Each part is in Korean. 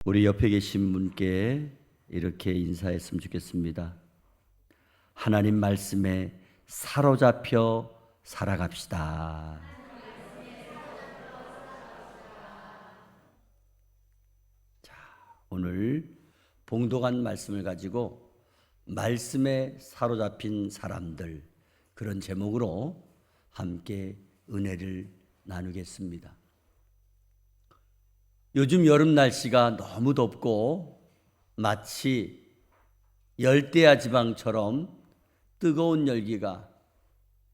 우리 옆에 계신 분께 이렇게 인사했으면 좋겠습니다. 하나님 말씀에 사로잡혀 살아갑시다. 자, 오늘 봉독한 말씀을 가지고 말씀에 사로잡힌 사람들, 그런 제목으로 함께 은혜를 나누겠습니다. 요즘 여름 날씨가 너무 덥고 마치 열대야 지방처럼 뜨거운 열기가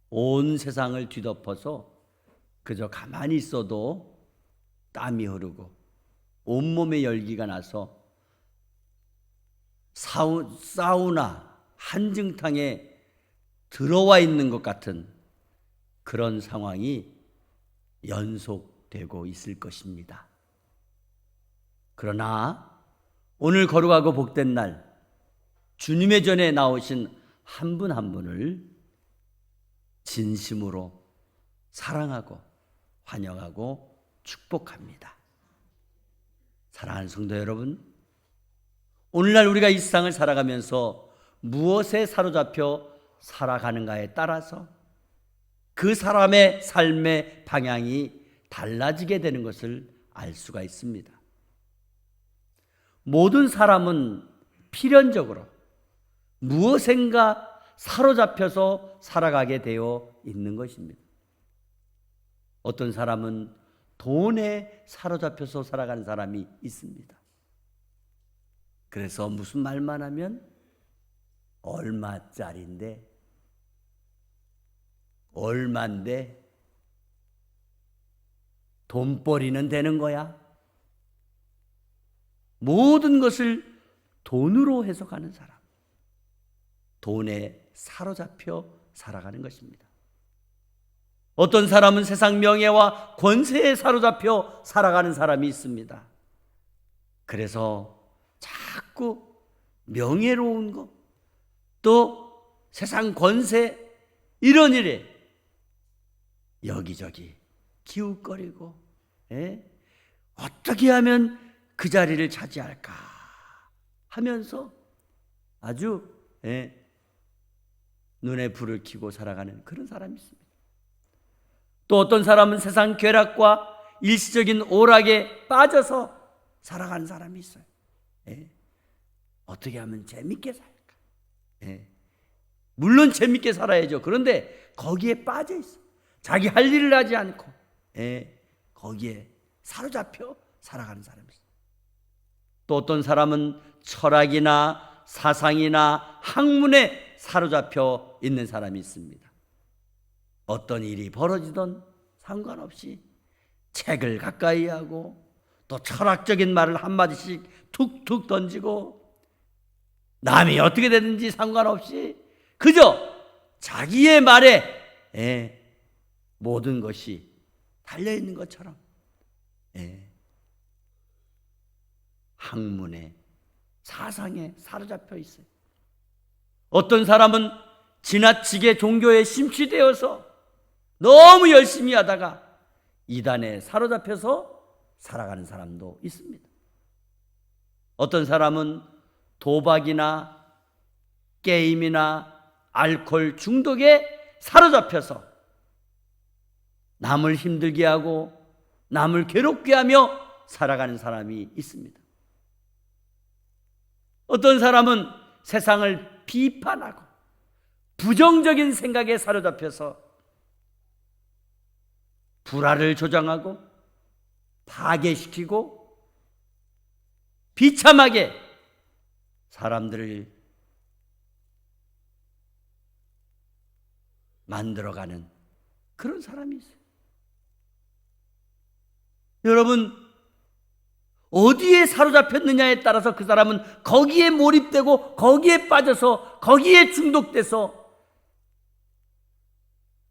온 세상을 뒤덮어서 그저 가만히 있어도 땀이 흐르고 온몸에 열기가 나서 사우나 한증탕에 들어와 있는 것 같은 그런 상황이 연속되고 있을 것입니다. 그러나 오늘 거룩하고 복된 날 주님의 전에 나오신 한 분 한 분을 진심으로 사랑하고 환영하고 축복합니다. 사랑하는 성도 여러분, 오늘날 우리가 이 세상을 살아가면서 무엇에 사로잡혀 살아가는가에 따라서 그 사람의 삶의 방향이 달라지게 되는 것을 알 수가 있습니다. 모든 사람은 필연적으로 무엇인가 사로잡혀서 살아가게 되어 있는 것입니다. 어떤 사람은 돈에 사로잡혀서 살아가는 사람이 있습니다. 그래서 무슨 말만 하면 얼마짜린데, 얼만데, 돈벌이는 되는 거야. 모든 것을 돈으로 해석하는 사람, 돈에 사로잡혀 살아가는 것입니다. 어떤 사람은 세상 명예와 권세에 사로잡혀 살아가는 사람이 있습니다. 그래서 자꾸 명예로운 것, 또 세상 권세, 이런 일에 여기저기 기웃거리고, 어떻게 하면 그 자리를 차지할까 하면서 아주 눈에 불을 켜고 살아가는 그런 사람이 있습니다. 또 어떤 사람은 세상 쾌락과 일시적인 오락에 빠져서 살아가는 사람이 있어요. 어떻게 하면 재밌게 살까? 물론 재밌게 살아야죠. 그런데 거기에 빠져 있어. 자기 할 일을 하지 않고 거기에 사로잡혀 살아가는 사람이 있어요. 또 어떤 사람은 철학이나 사상이나 학문에 사로잡혀 있는 사람이 있습니다. 어떤 일이 벌어지던 상관없이 책을 가까이 하고 또 철학적인 말을 한마디씩 툭툭 던지고 남이 어떻게 되든지 상관없이 그저 자기의 말에 모든 것이 달려있는 것처럼 학문에 사상에 사로잡혀 있어요. 어떤 사람은 지나치게 종교에 심취되어서 너무 열심히 하다가 이단에 사로잡혀서 살아가는 사람도 있습니다. 어떤 사람은 도박이나 게임이나 알코올 중독에 사로잡혀서 남을 힘들게 하고 남을 괴롭게 하며 살아가는 사람이 있습니다. 어떤 사람은 세상을 비판하고 부정적인 생각에 사로잡혀서 불화를 조장하고 파괴시키고 비참하게 사람들을 만들어가는 그런 사람이 있어요. 여러분, 어디에 사로잡혔느냐에 따라서 그 사람은 거기에 몰입되고 거기에 빠져서 거기에 중독돼서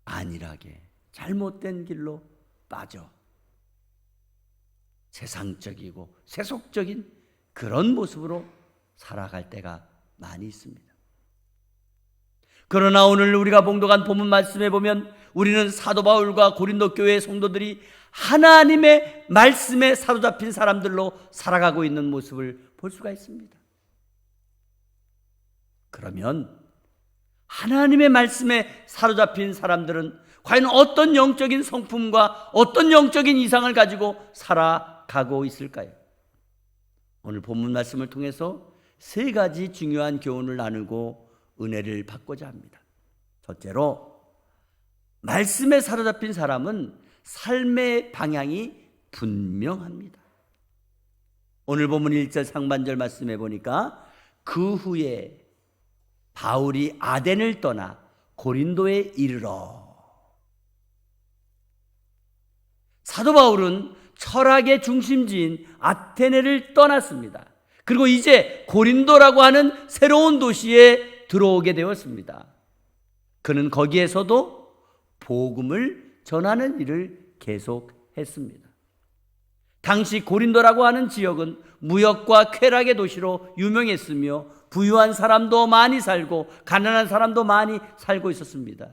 안일하게 잘못된 길로 빠져 세상적이고 세속적인 그런 모습으로 살아갈 때가 많이 있습니다. 그러나 오늘 우리가 봉독한 본문 말씀에 보면 우리는 사도 바울과 고린도 교회의 성도들이 하나님의 말씀에 사로잡힌 사람들로 살아가고 있는 모습을 볼 수가 있습니다. 그러면 하나님의 말씀에 사로잡힌 사람들은 과연 어떤 영적인 성품과 어떤 영적인 이상을 가지고 살아가고 있을까요? 오늘 본문 말씀을 통해서 세 가지 중요한 교훈을 나누고 은혜를 받고자 합니다. 첫째로, 말씀에 사로잡힌 사람은 삶의 방향이 분명합니다. 오늘 본문 1절 상반절 말씀해 보니까 그 후에 바울이 아덴을 떠나 고린도에 이르러. 사도 바울은 철학의 중심지인 아테네를 떠났습니다. 그리고 이제 고린도라고 하는 새로운 도시에 들어오게 되었습니다. 그는 거기에서도 복음을 전하는 일을 계속했습니다. 당시 고린도라고 하는 지역은 무역과 쾌락의 도시로 유명했으며 부유한 사람도 많이 살고 가난한 사람도 많이 살고 있었습니다.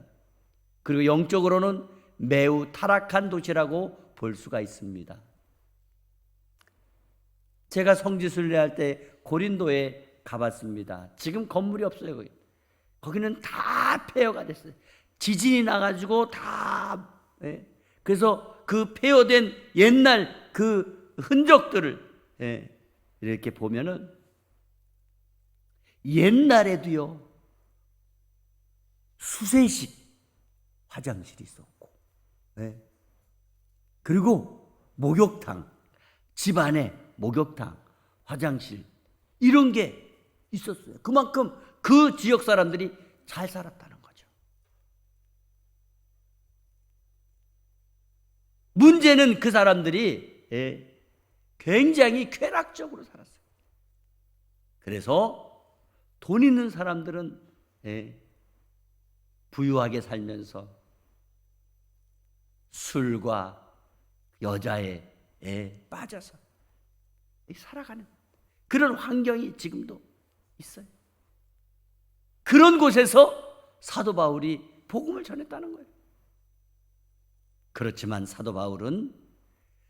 그리고 영적으로는 매우 타락한 도시라고 볼 수가 있습니다. 제가 성지순례 할 때 고린도에 가봤습니다. 지금 건물이 없어요. 거기는 다 폐허가 됐어요. 지진이 나가지고 다. 그래서 그 폐허된 옛날 그 흔적들을 이렇게 보면은 옛날에도요 수세식 화장실이 있었고, 그리고 목욕탕, 집 안에 목욕탕, 화장실 이런 게 있었어요. 그만큼 그 지역 사람들이 잘 살았다는 거죠. 문제는 그 사람들이 굉장히 쾌락적으로 살았어요. 그래서 돈 있는 사람들은 부유하게 살면서 술과 여자에 빠져서 살아가는 그런 환경이 지금도 있어요. 그런 곳에서 사도 바울이 복음을 전했다는 거예요. 그렇지만 사도 바울은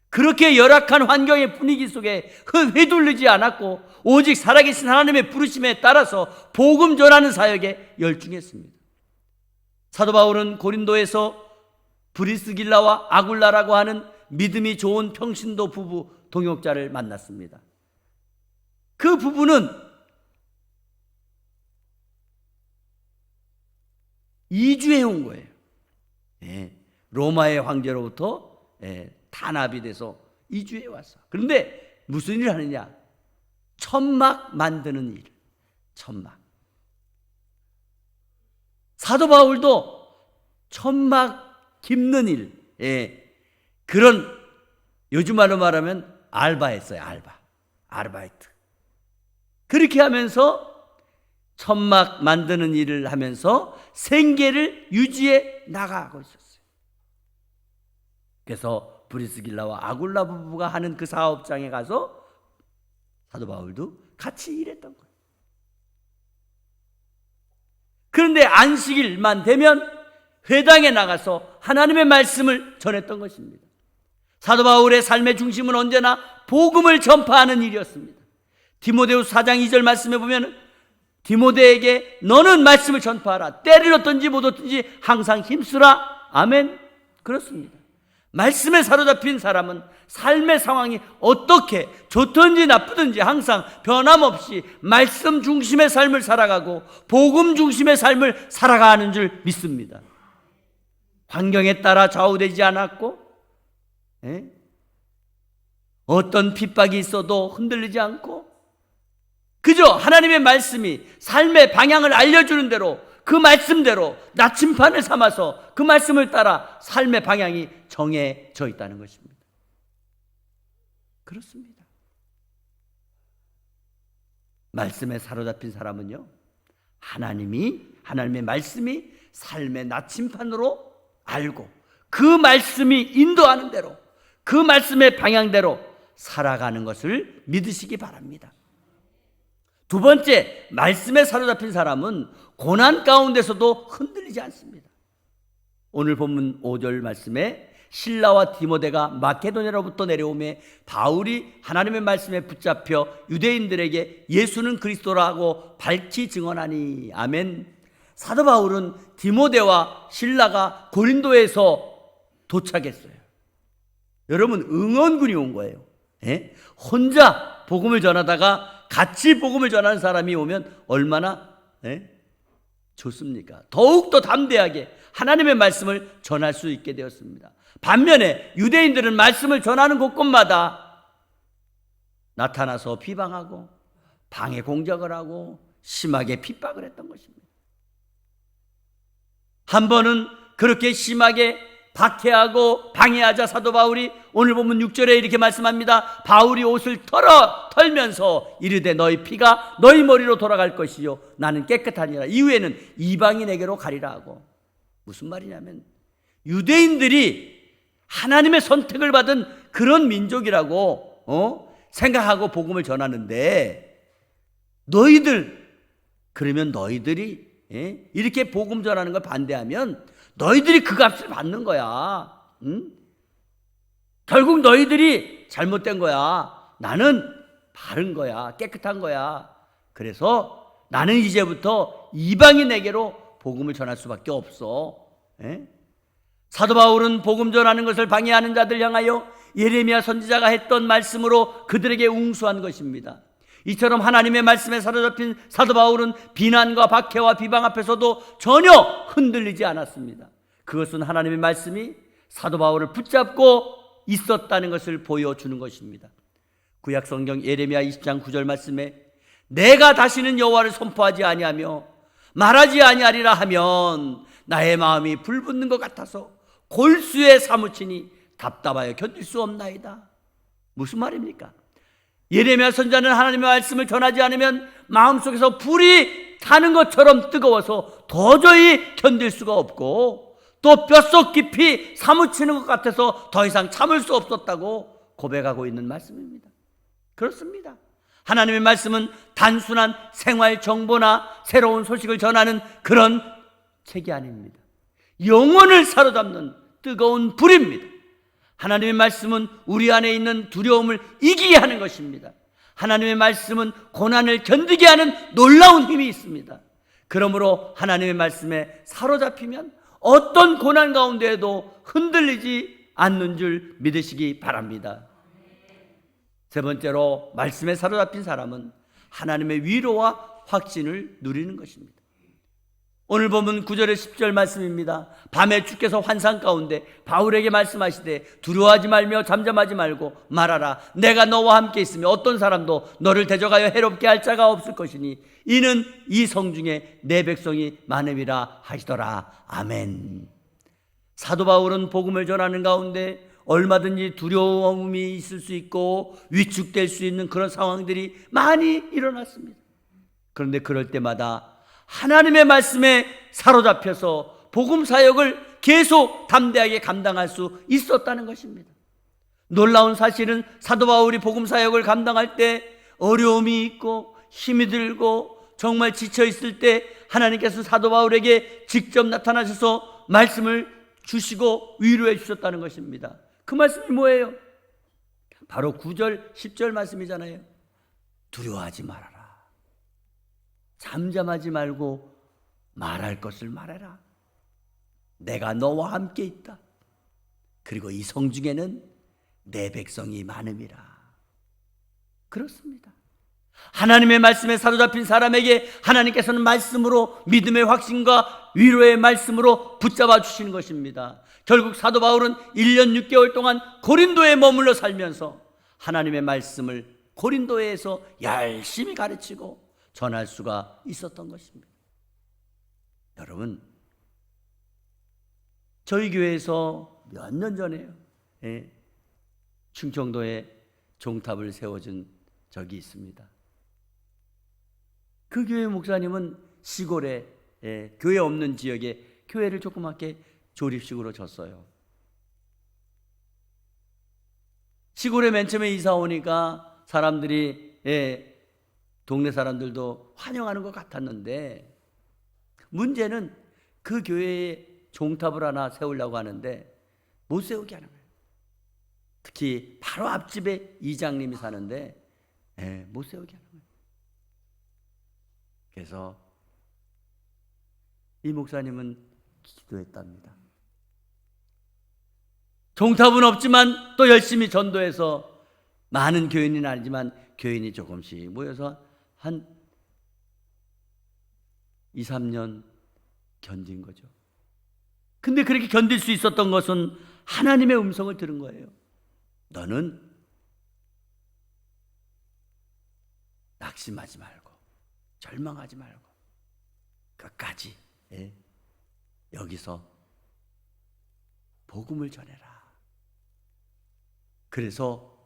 그렇게 열악한 환경의 분위기 속에 휘둘리지 않았고 오직 살아계신 하나님의 부르심에 따라서 복음 전하는 사역에 열중했습니다. 사도 바울은 고린도에서 브리스길라와 아굴라라고 하는 믿음이 좋은 평신도 부부 동역자를 만났습니다. 그 부부는 이주해 온 거예요. 로마의 황제로부터 탄압이 돼서 이주해 왔어. 그런데 무슨 일을 하느냐? 천막 만드는 일. 천막. 사도 바울도 천막 깁는 일. 그런 요즘 말로 말하면 알바했어요. 아르바이트. 그렇게 하면서 천막 만드는 일을 하면서 생계를 유지해 나가고 있었어요. 그래서 브리스길라와 아굴라 부부가 하는 그 사업장에 가서 사도 바울도 같이 일했던 거예요. 그런데 안식일만 되면 회당에 나가서 하나님의 말씀을 전했던 것입니다. 사도 바울의 삶의 중심은 언제나 복음을 전파하는 일이었습니다. 디모데후서 4장 2절 말씀에 보면 디모데에게 너는 말씀을 전파하라. 때를 얻든지 못 얻든지 항상 힘쓰라. 아멘. 그렇습니다. 말씀에 사로잡힌 사람은 삶의 상황이 어떻게 좋든지 나쁘든지 항상 변함없이 말씀 중심의 삶을 살아가고 복음 중심의 삶을 살아가는 줄 믿습니다. 환경에 따라 좌우되지 않았고 어떤 핍박이 있어도 흔들리지 않고 그저 하나님의 말씀이 삶의 방향을 알려주는 대로 그 말씀대로 나침판을 삼아서 그 말씀을 따라 삶의 방향이 정해져 있다는 것입니다. 그렇습니다. 말씀에 사로잡힌 사람은요, 하나님의 말씀이 삶의 나침판으로 알고 그 말씀이 인도하는 대로 그 말씀의 방향대로 살아가는 것을 믿으시기 바랍니다. 두 번째, 말씀에 사로잡힌 사람은 고난 가운데서도 흔들리지 않습니다. 오늘 본문 5절 말씀에 실라와 디모데가 마케도냐로부터 내려오매 바울이 하나님의 말씀에 붙잡혀 유대인들에게 예수는 그리스도라고 밝히 증언하니. 아멘. 사도 바울은 디모데와 실라가 고린도에서 도착했어요. 여러분, 응원군이 온 거예요. 예? 혼자 복음을 전하다가 같이 복음을 전하는 사람이 오면 얼마나 좋습니까? 더욱더 담대하게 하나님의 말씀을 전할 수 있게 되었습니다. 반면에 유대인들은 말씀을 전하는 곳곳마다 나타나서 비방하고 방해 공작을 하고 심하게 핍박을 했던 것입니다. 한 번은 그렇게 심하게 박해하고 방해하자 사도 바울이 오늘 보면 6절에 이렇게 말씀합니다. 바울이 옷을 털면서 이르되 너희 피가 너희 머리로 돌아갈 것이요 나는 깨끗하니라. 이후에는 이방인에게로 가리라 하고. 무슨 말이냐면 유대인들이 하나님의 선택을 받은 그런 민족이라고 생각하고 복음을 전하는데, 그러면 너희들이 이렇게 복음 전하는 걸 반대하면 너희들이 그 값을 받는 거야. 결국 너희들이 잘못된 거야. 나는 바른 거야. 깨끗한 거야. 그래서 나는 이제부터 이방인에게로 복음을 전할 수밖에 없어. 사도 바울은 복음 전하는 것을 방해하는 자들 향하여 예레미야 선지자가 했던 말씀으로 그들에게 웅수한 것입니다. 이처럼 하나님의 말씀에 사로잡힌 사도 바울은 비난과 박해와 비방 앞에서도 전혀 흔들리지 않았습니다. 그것은 하나님의 말씀이 사도 바울을 붙잡고 있었다는 것을 보여주는 것입니다. 구약 성경 예레미야 20장 9절 말씀에 내가 다시는 여호와를 선포하지 아니하며 말하지 아니하리라 하면 나의 마음이 불붙는 것 같아서 골수에 사무치니 답답하여 견딜 수 없나이다. 무슨 말입니까? 예레미야 선지자는 하나님의 말씀을 전하지 않으면 마음속에서 불이 타는 것처럼 뜨거워서 도저히 견딜 수가 없고 또 뼛속 깊이 사무치는 것 같아서 더 이상 참을 수 없었다고 고백하고 있는 말씀입니다. 그렇습니다. 하나님의 말씀은 단순한 생활 정보나 새로운 소식을 전하는 그런 책이 아닙니다. 영혼을 사로잡는 뜨거운 불입니다. 하나님의 말씀은 우리 안에 있는 두려움을 이기게 하는 것입니다. 하나님의 말씀은 고난을 견디게 하는 놀라운 힘이 있습니다. 그러므로 하나님의 말씀에 사로잡히면 어떤 고난 가운데에도 흔들리지 않는 줄 믿으시기 바랍니다. 세 번째로, 말씀에 사로잡힌 사람은 하나님의 위로와 확신을 누리는 것입니다. 오늘 보면 9절에 10절 말씀입니다. 밤에 주께서 환상 가운데 바울에게 말씀하시되 두려워하지 말며 잠잠하지 말고 말하라. 내가 너와 함께 있으며 어떤 사람도 너를 대적하여 해롭게 할 자가 없을 것이니 이는 이 성중에 내 백성이 많음이라 하시더라. 아멘. 사도 바울은 복음을 전하는 가운데 얼마든지 두려움이 있을 수 있고 위축될 수 있는 그런 상황들이 많이 일어났습니다. 그런데 그럴 때마다 하나님의 말씀에 사로잡혀서 복음 사역을 계속 담대하게 감당할 수 있었다는 것입니다. 놀라운 사실은 사도 바울이 복음 사역을 감당할 때 어려움이 있고 힘이 들고 정말 지쳐 있을 때 하나님께서 사도 바울에게 직접 나타나셔서 말씀을 주시고 위로해 주셨다는 것입니다. 그 말씀이 뭐예요? 바로 9절 10절 말씀이잖아요. 두려워하지 말아라. 잠잠하지 말고 말할 것을 말해라. 내가 너와 함께 있다. 그리고 이 성중에는 내 백성이 많음이라. 그렇습니다. 하나님의 말씀에 사로잡힌 사람에게 하나님께서는 말씀으로 믿음의 확신과 위로의 말씀으로 붙잡아 주시는 것입니다. 결국 사도 바울은 1년 6개월 동안 고린도에 머물러 살면서 하나님의 말씀을 고린도에서 열심히 가르치고 전할 수가 있었던 것입니다. 여러분, 저희 교회에서 몇 년 전에요, 충청도에 종탑을 세워준 적이 있습니다. 그 교회 목사님은 시골에 교회 없는 지역에 교회를 조그맣게 조립식으로 졌어요. 시골에 맨 처음에 이사 오니까 사람들이 동네 사람들도 환영하는 것 같았는데 문제는 그 교회에 종탑을 하나 세우려고 하는데 못 세우게 하는 거예요. 특히 바로 앞집에 이장님이 사는데 못 세우게 하는 거예요. 그래서 이 목사님은 기도했답니다. 종탑은 없지만 또 열심히 전도해서 많은 교인은 아니지만 교인이 조금씩 모여서 한 2, 3년 견딘 거죠. 근데 그렇게 견딜 수 있었던 것은 하나님의 음성을 들은 거예요. 너는 낙심하지 말고 절망하지 말고 끝까지 여기서 복음을 전해라. 그래서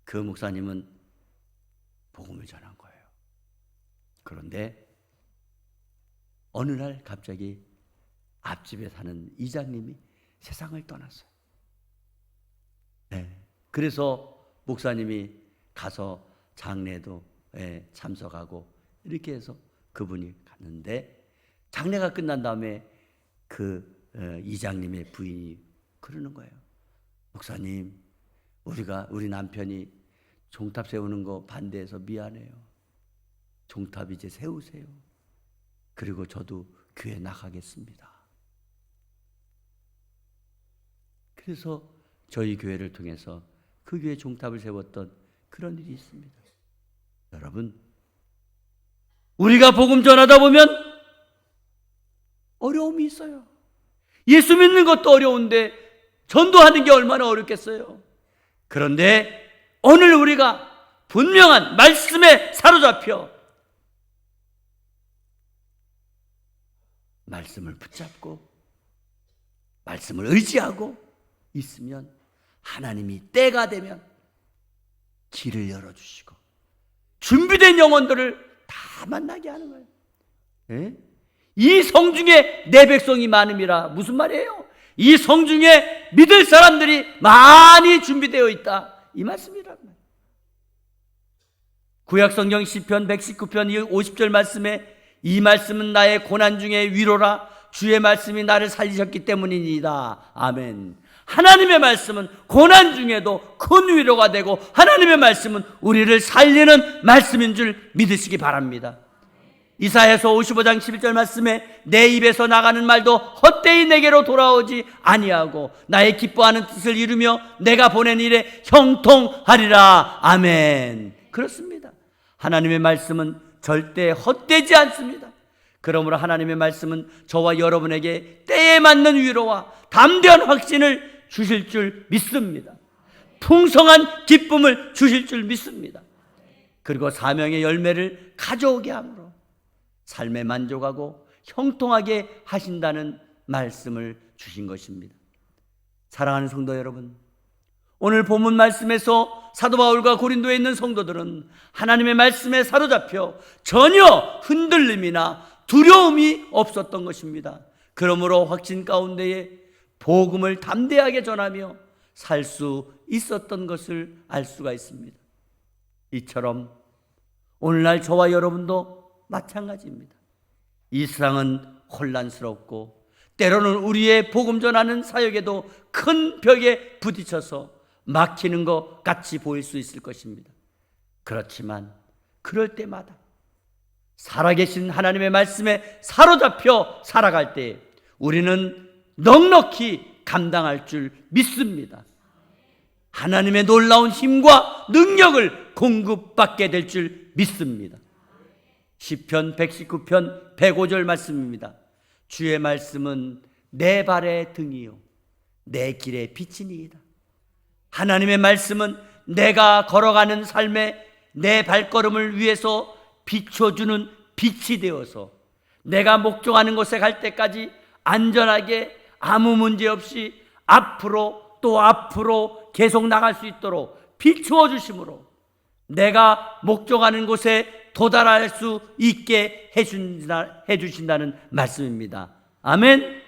그 목사님은 복음을 전한 거예요. 그런데 어느 날 갑자기 앞집에 사는 이장님이 세상을 떠났어요. 그래서 목사님이 가서 장례도 참석하고 이렇게 해서 그분이 갔는데, 장례가 끝난 다음에 그 이장님의 부인이 그러는 거예요. 목사님, 우리 남편이 종탑 세우는 거 반대해서 미안해요. 종탑 이제 세우세요. 그리고 저도 교회 나가겠습니다. 그래서 저희 교회를 통해서 그 교회 종탑을 세웠던 그런 일이 있습니다. 여러분, 우리가 복음 전하다 보면 어려움이 있어요. 예수 믿는 것도 어려운데 전도하는 게 얼마나 어렵겠어요. 그런데 오늘 우리가 분명한 말씀에 사로잡혀 말씀을 붙잡고 말씀을 의지하고 있으면 하나님이 때가 되면 길을 열어주시고 준비된 영혼들을 다 만나게 하는 거예요. 이 성중에 내 백성이 많음이라. 무슨 말이에요? 이 성중에 믿을 사람들이 많이 준비되어 있다, 이 말씀이란 말이에요. 구약성경 시편 119편 50절 말씀에 이 말씀은 나의 고난 중에 위로라. 주의 말씀이 나를 살리셨기 때문이니이다. 아멘. 하나님의 말씀은 고난 중에도 큰 위로가 되고 하나님의 말씀은 우리를 살리는 말씀인 줄 믿으시기 바랍니다. 이사야서 55장 11절 말씀에 내 입에서 나가는 말도 헛되이 내게로 돌아오지 아니하고 나의 기뻐하는 뜻을 이루며 내가 보낸 일에 형통하리라. 아멘. 그렇습니다. 하나님의 말씀은 절대 헛되지 않습니다. 그러므로 하나님의 말씀은 저와 여러분에게 때에 맞는 위로와 담대한 확신을 주실 줄 믿습니다. 풍성한 기쁨을 주실 줄 믿습니다. 그리고 사명의 열매를 가져오게 함으로 삶에 만족하고 형통하게 하신다는 말씀을 주신 것입니다. 사랑하는 성도 여러분, 오늘 본문 말씀에서 사도 바울과 고린도에 있는 성도들은 하나님의 말씀에 사로잡혀 전혀 흔들림이나 두려움이 없었던 것입니다. 그러므로 확신 가운데에 복음을 담대하게 전하며 살 수 있었던 것을 알 수가 있습니다. 이처럼 오늘날 저와 여러분도 마찬가지입니다. 이 세상은 혼란스럽고 때로는 우리의 복음 전하는 사역에도 큰 벽에 부딪혀서 막히는 것 같이 보일 수 있을 것입니다. 그렇지만 그럴 때마다 살아계신 하나님의 말씀에 사로잡혀 살아갈 때 우리는 넉넉히 감당할 줄 믿습니다. 하나님의 놀라운 힘과 능력을 공급받게 될 줄 믿습니다. 시편 119편 105절 말씀입니다. 주의 말씀은 내 발의 등이요 내 길의 빛이니이다. 하나님의 말씀은 내가 걸어가는 삶에 내 발걸음을 위해서 비춰주는 빛이 되어서 내가 목적하는 곳에 갈 때까지 안전하게 아무 문제 없이 앞으로 또 앞으로 계속 나갈 수 있도록 비추어 주심으로 내가 목적하는 곳에 도달할 수 있게 해주신다는 말씀입니다. 아멘.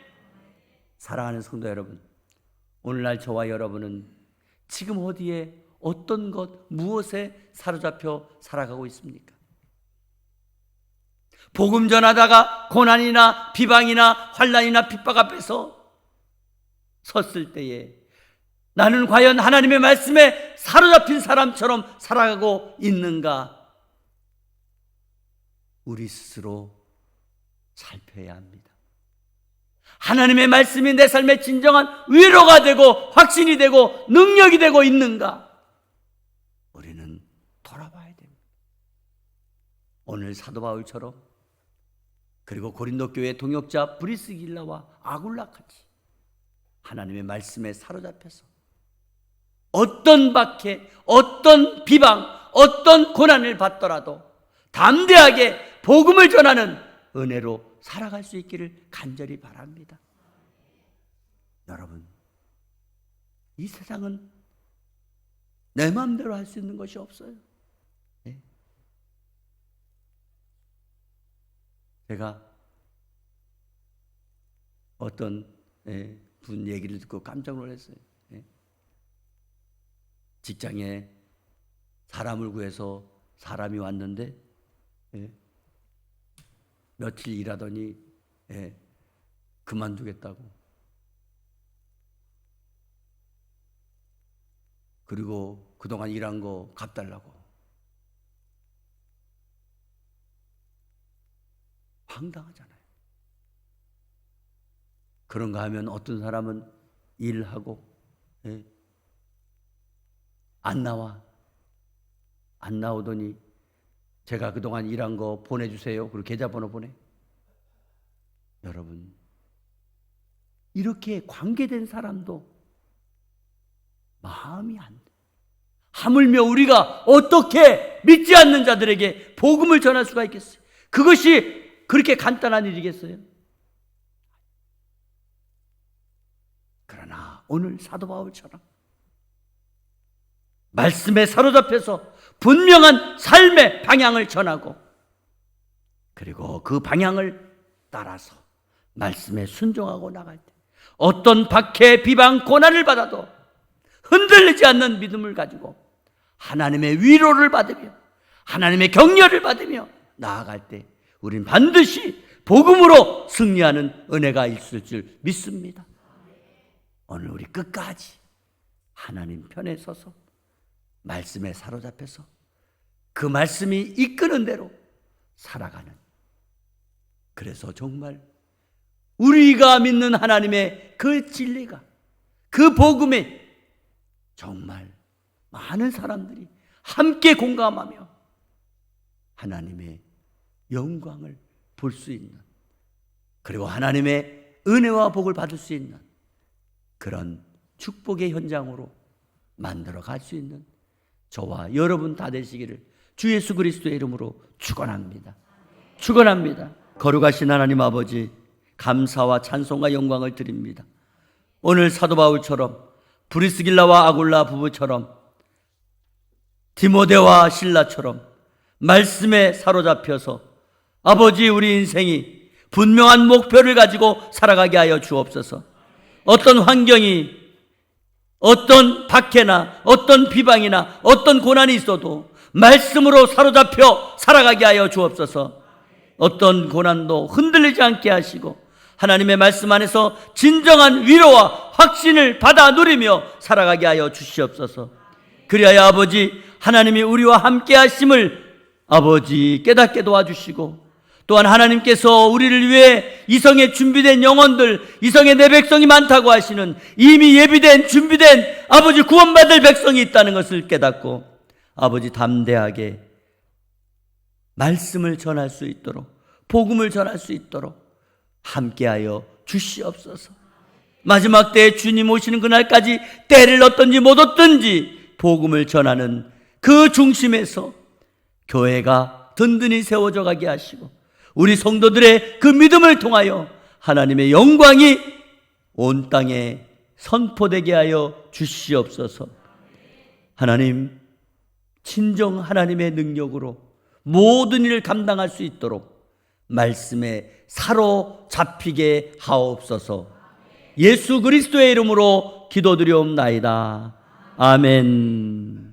사랑하는 성도 여러분, 오늘날 저와 여러분은 지금 어디에 어떤 것 무엇에 사로잡혀 살아가고 있습니까? 복음 전하다가 고난이나 비방이나 환난이나 핍박 앞에서 섰을 때에 나는 과연 하나님의 말씀에 사로잡힌 사람처럼 살아가고 있는가? 우리 스스로 살펴야 합니다. 하나님의 말씀이 내 삶에 진정한 위로가 되고 확신이 되고 능력이 되고 있는가? 우리는 돌아봐야 됩니다. 오늘 사도 바울처럼, 그리고 고린도 교회 동역자 브리스길라와 아굴라같이 하나님의 말씀에 사로잡혀서 어떤 박해, 어떤 비방, 어떤 고난을 받더라도 담대하게 복음을 전하는 은혜로 살아갈 수 있기를 간절히 바랍니다. 여러분, 이 세상은 내 마음대로 할 수 있는 것이 없어요. 네. 제가 어떤 분 얘기를 듣고 깜짝 놀랐어요. 직장에 사람을 구해서 사람이 왔는데 며칠 일하더니 그만두겠다고. 그리고 그동안 일한 거 갚달라고. 황당하잖아요. 그런가 하면 어떤 사람은 일하고 안 나오더니 제가 그동안 일한 거 보내주세요. 그리고 계좌번호 보내. 여러분, 이렇게 관계된 사람도 마음이 안 돼. 하물며 우리가 어떻게 믿지 않는 자들에게 복음을 전할 수가 있겠어요? 그것이 그렇게 간단한 일이겠어요? 그러나 오늘 사도 바울처럼 말씀에 사로잡혀서 분명한 삶의 방향을 전하고, 그리고 그 방향을 따라서 말씀에 순종하고 나갈 때 어떤 박해, 비방, 고난을 받아도 흔들리지 않는 믿음을 가지고 하나님의 위로를 받으며 하나님의 격려를 받으며 나아갈 때 우린 반드시 복음으로 승리하는 은혜가 있을 줄 믿습니다. 오늘 우리 끝까지 하나님 편에 서서 말씀에 사로잡혀서 그 말씀이 이끄는 대로 살아가는, 그래서 정말 우리가 믿는 하나님의 그 진리가, 그 복음에 정말 많은 사람들이 함께 공감하며 하나님의 영광을 볼 수 있는, 그리고 하나님의 은혜와 복을 받을 수 있는 그런 축복의 현장으로 만들어 갈 수 있는 저와 여러분 다 되시기를 주 예수 그리스도의 이름으로 축원합니다. 축원합니다. 거룩하신 하나님 아버지, 감사와 찬송과 영광을 드립니다. 오늘 사도 바울처럼, 브리스길라와 아굴라 부부처럼, 디모데와 실라처럼 말씀에 사로잡혀서 아버지, 우리 인생이 분명한 목표를 가지고 살아가게 하여 주옵소서. 어떤 환경이, 어떤 박해나 어떤 비방이나 어떤 고난이 있어도 말씀으로 사로잡혀 살아가게 하여 주옵소서. 어떤 고난도 흔들리지 않게 하시고 하나님의 말씀 안에서 진정한 위로와 확신을 받아 누리며 살아가게 하여 주시옵소서. 그리하여 아버지, 하나님이 우리와 함께 하심을 아버지 깨닫게 도와주시고, 또한 하나님께서 우리를 위해 이성에 준비된 영혼들, 이성에 내 백성이 많다고 하시는 이미 예비된 준비된 아버지 구원받을 백성이 있다는 것을 깨닫고 아버지 담대하게 말씀을 전할 수 있도록, 복음을 전할 수 있도록 함께하여 주시옵소서. 마지막 때에 주님 오시는 그날까지 때를 얻든지 못 얻든지 복음을 전하는 그 중심에서 교회가 든든히 세워져 가게 하시고, 우리 성도들의 그 믿음을 통하여 하나님의 영광이 온 땅에 선포되게 하여 주시옵소서. 하나님, 친정 하나님의 능력으로 모든 일을 감당할 수 있도록 말씀에 사로잡히게 하옵소서. 예수 그리스도의 이름으로 기도드리옵나이다. 아멘.